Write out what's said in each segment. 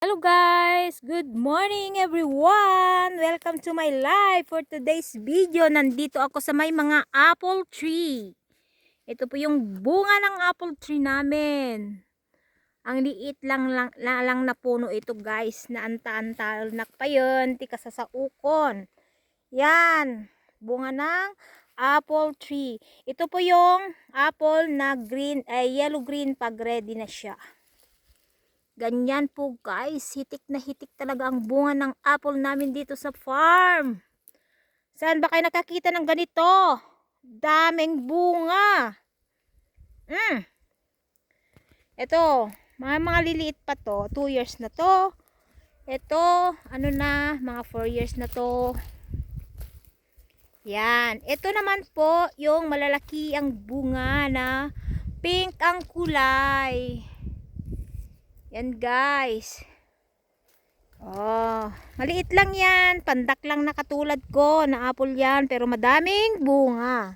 Hello guys! Good morning everyone! Welcome to my live for today's video. Nandito ako sa may mga apple tree. Ito po yung bunga ng apple tree namin. Ang liit lang na puno ito guys. Naanta-antal pa yun. Tika sa saukon. Yan. Bunga ng apple tree. Ito po yung apple na green, yellow-green pag ready na siya. Ganyan po guys, hitik na hitik talaga ang bunga ng apple namin dito sa farm. Saan ba kayo nakakita ng ganito? Daming bunga. Ito, mga liliit pa to. 2 years na to. Ito, ano na, mga 4 years na to. Yan. Ito naman po, yung malalaki ang bunga na pink ang kulay. Yan guys. Oh, maliit lang yan. Pandak lang na katulad ko na apple yan. Pero madaming bunga.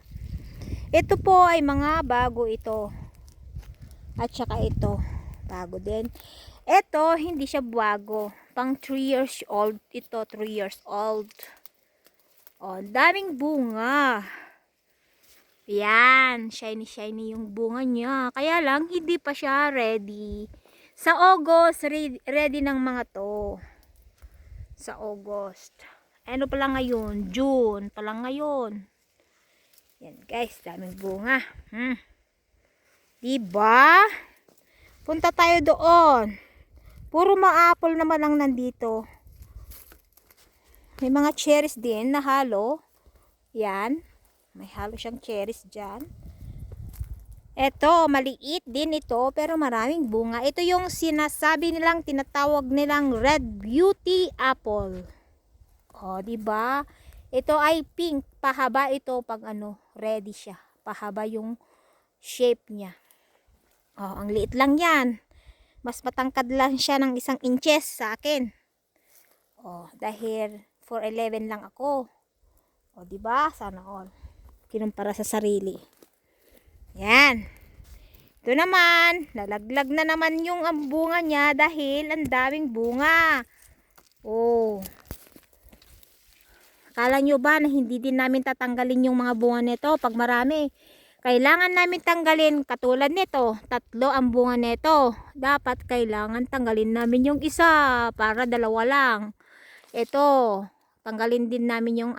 Ito po ay mga bago ito. At saka ito. Bago din. Ito, hindi siya bago. Pang 3 years old. Ito, 3 years old. Oh, daming bunga. Yan. Shiny shiny yung bunga niya. Kaya lang, hindi pa siya ready. Sa August, ready ng mga to. Sa August. Ano pala ngayon? June pala ngayon. Yan guys, daming bunga. Diba? Punta tayo doon. Puro mga apple naman ang nandito. May mga cherries din na halo. Yan. May halo siyang cherries dyan. Ito, maliit din ito pero maraming bunga. Ito yung sinasabi nilang, tinatawag nilang red beauty apple. Oh, di ba? Ito ay pink, pahaba ito pag ready siya. Pahaba yung shape niya. Oh, ang liit lang 'yan. Mas matangkad lang siya ng 1 inches sa akin. Oh, dahil 4'11 lang ako. Oh, di ba? Sana all. Kinumpara sa sarili. Yan. Ito naman, nalaglag na naman yung bunga niya dahil ang daming bunga. Oh. Akala nyo ba na hindi din namin tatanggalin yung mga bunga nito pag marami? Kailangan namin tanggalin katulad nito. 3 ang bunga nito. Dapat kailangan tanggalin namin yung isa para 2 lang. Ito, tanggalin din namin yung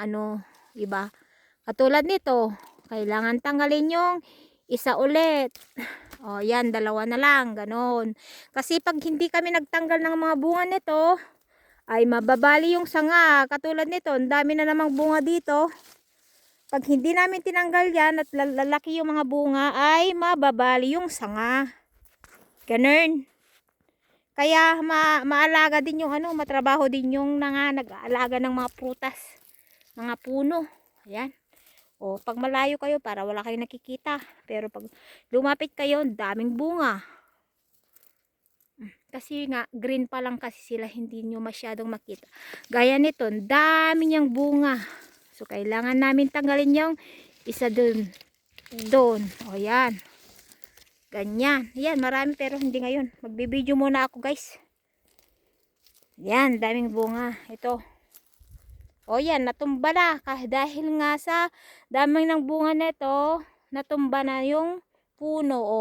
iba. Katulad nito, kailangan tanggalin yung isa ulit. O, yan, 2 na lang, ganon. Kasi pag hindi kami nagtanggal ng mga bunga nito, ay mababali yung sanga. Katulad nito, ang dami na namang bunga dito. Pag hindi namin tinanggal yan at lalaki yung mga bunga, ay mababali yung sanga. Ganon. Kaya maalaga din yung matrabaho din yung nag-aalaga ng mga prutas, mga puno. Ayan. O, pag malayo kayo para wala kayong nakikita. Pero pag lumapit kayo, daming bunga. Kasi nga, green pa lang kasi sila, hindi nyo masyadong makita. Gaya nito, dami niyang bunga. So, kailangan namin tanggalin yung isa dun. Doon. O, yan. Ganyan. Yan, marami pero hindi ngayon. Magbibideo muna ako guys. Yan, daming bunga. Ito. O yan, natumba na. Dahil nga sa daming ng bunga nito, natumba na yung puno. O,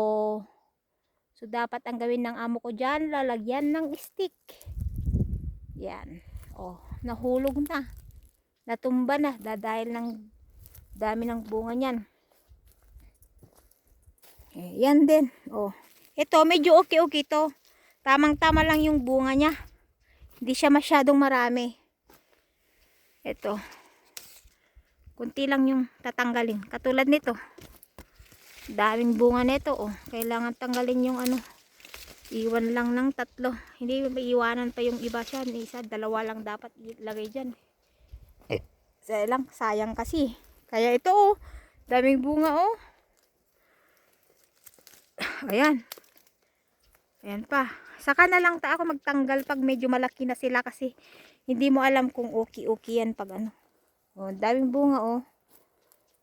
so dapat ang gawin ng amo ko dyan, lalagyan ng stick. Yan. O, nahulog na. Natumba na dahil ng dami ng bunga niyan. Yan din. O, ito medyo okay to. Tamang-tama lang yung bunga niya. Hindi siya masyadong marami. Ito. Kunti lang yung tatanggalin. Katulad nito. Daming bunga nito. Oh. Kailangan tanggalin yung iwan lang ng 3. Hindi iwanan pa yung iba siya. 1, 2 lang dapat ilagay dyan. Sayang kasi. Kaya ito oh. Daming bunga oh. Ayan. Ayan pa. Saka na lang ako magtanggal pag medyo malaki na sila kasi hindi mo alam kung okay yan pag Oh, daming bunga oh.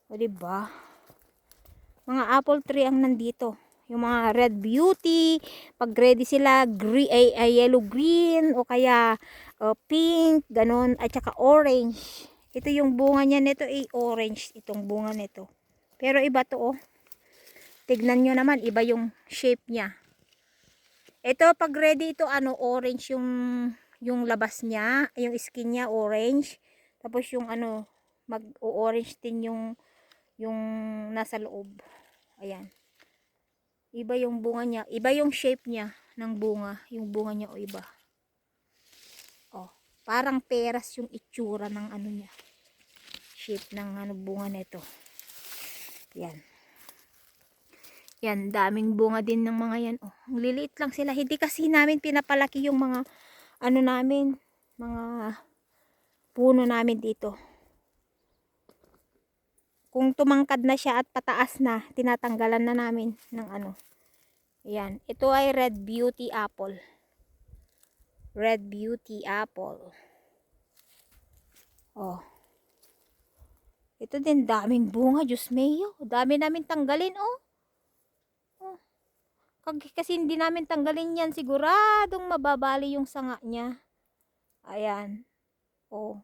O diba? Mga apple tree ang nandito. Yung mga red beauty, pag ready sila, yellow green o kaya pink, ganon, at saka orange. Ito yung bunga niya nito ay orange, itong bunga nito. Pero iba to, oh. Tignan nyo naman, iba yung shape niya. Ito pag ready ito, ano, orange yung labas niya, yung skin niya orange. Tapos yung ano, mag-orange din yung nasa loob. Ayan. Iba yung bunga niya, iba yung shape niya ng bunga, yung bunga niya o iba. Oh, parang peras yung itsura ng ano niya. Shape ng ano bunga nito. Yan. Yan, daming bunga din ng mga yan. Oh, ang liliit lang sila. Hindi kasi namin pinapalaki yung mga ano namin, mga puno namin dito. Kung tumangkad na siya at pataas na, tinatanggalan na namin ng ano. Yan, ito ay red beauty apple. Red beauty apple. Oh. Ito din, daming bunga, Diyos mayo. Dami namin tanggalin, oh. Kasi hindi namin tanggalin yan, siguradong mababali yung sanga niya. Ayan. Oh.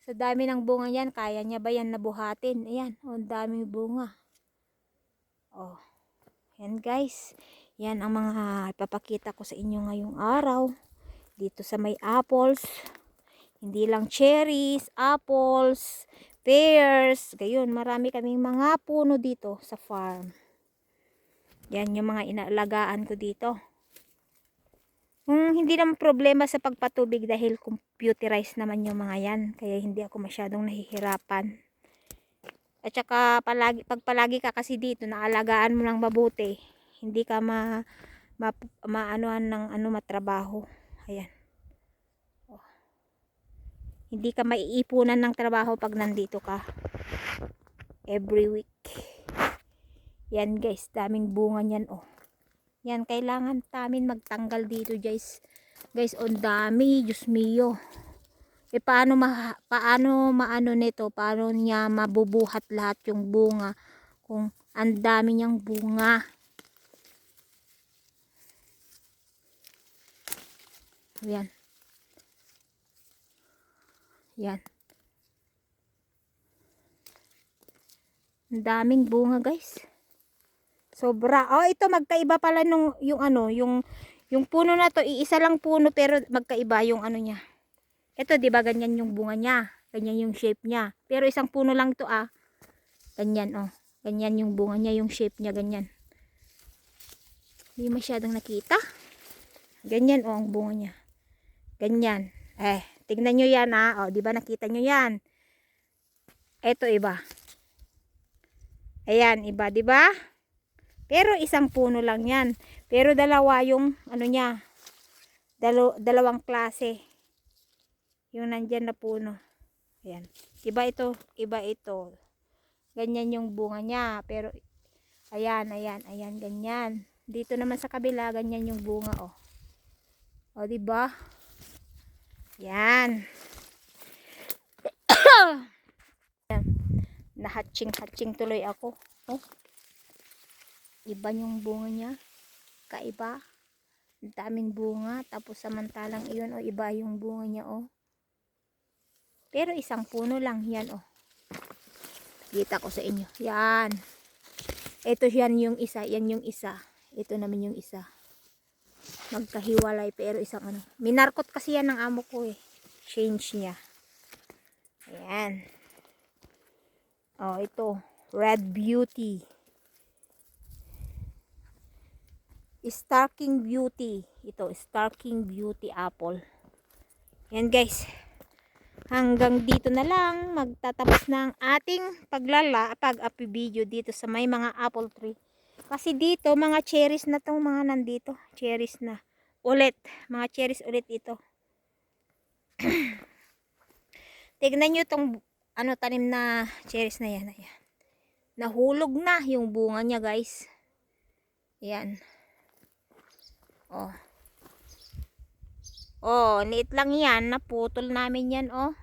Sa dami ng bunga yan, kaya niya ba yan nabuhatin? Ayan, oh, daming bunga. Oh. Yan guys. Yan ang mga ipapakita ko sa inyo ngayong araw. Dito sa may apples. Hindi lang cherries, apples, pears. Gayon, marami kaming mga puno dito sa farm. Yan yung mga inaalagaan ko dito. Hindi naman problema sa pagpatubig dahil computerized naman yung mga yan. Kaya hindi ako masyadong nahihirapan. At saka pag palagi ka kasi dito, naalagaan mo ng mabuti. Hindi ka maanuhan ng ano matrabaho. Ayan. Oh. Hindi ka maiipunan ng trabaho pag nandito ka. Every week. Yan guys, daming bunga niyan, oh. Yan, kailangan namin magtanggal dito guys. Guys, on dami, Diyos mio. Paano maano nito? Paano niya mabubuhat lahat yung bunga kung ang dami niyang bunga? Yan. Yan. Ang daming bunga, guys. Sobra. Oh, ito magkaiba pala nung yung puno na to, iisa lang puno pero magkaiba yung ano niya. Ito, 'di ba, ganyan yung bunga niya. Ganyan yung shape niya. Pero isang puno lang to, ah. Ganyan, oh. Ganyan yung bunga niya, yung shape niya ganyan. Hindi masyadong nakita. Ganyan, oh, ang bunga niya. Ganyan. Tignan nyo yan, ah. Oh, 'di ba nakita nyo yan? Ito iba. Ayan, iba, 'di ba? Pero isang puno lang yan. Pero dalawa yung ano niya. Dalawang klase. Yung nandyan na puno. Ayan. Iba ito. Iba ito. Ganyan yung bunga niya. Pero ayan, ayan, ganyan. Dito naman sa kabila, ganyan yung bunga, oh. O, diba? Yan. Nahatching tuloy ako. Oh. Iba yung bunga niya. Kaiba. Ang daming bunga. Tapos samantalang iyon, oh, iba yung bunga niya, oh. Pero isang puno lang yan, oh. Kita ko sa inyo. Yan. Ito yan yung isa. Yan yung isa. Ito naman yung isa. Magkahiwalay pero isang ano. Minarkot kasi yan ng amo ko, eh. Change niya. Ayan. Oh, ito. Red Beauty. Starking Beauty. Ito, Starking Beauty apple. Yan guys. Hanggang dito na lang magtatapos ng ating pag-api video dito sa may mga apple tree. Kasi dito mga cherries na tong mga nandito. Cherries na. Ulit. Mga cherries ulit ito. Tignan nyo tong ano tanim na cherries na yan. Ayan. Nahulog na yung bunga niya guys. Ayan. Oh. Oh, liit lang yan. Naputol namin yan, oh.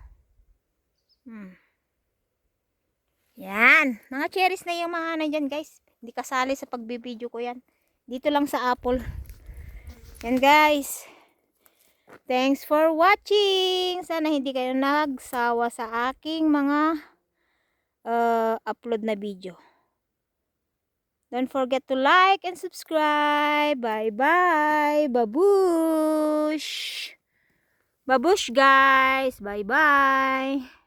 Yan. Mga cherries na yung mga nandyan, guys. Hindi kasali sa pagbibideo ko yan. Dito lang sa apple. Yan guys. Thanks for watching. Sana hindi kayo nagsawa sa aking mga upload na video. Don't forget to like and subscribe. Bye-bye. Babush. Babush guys. Bye-bye.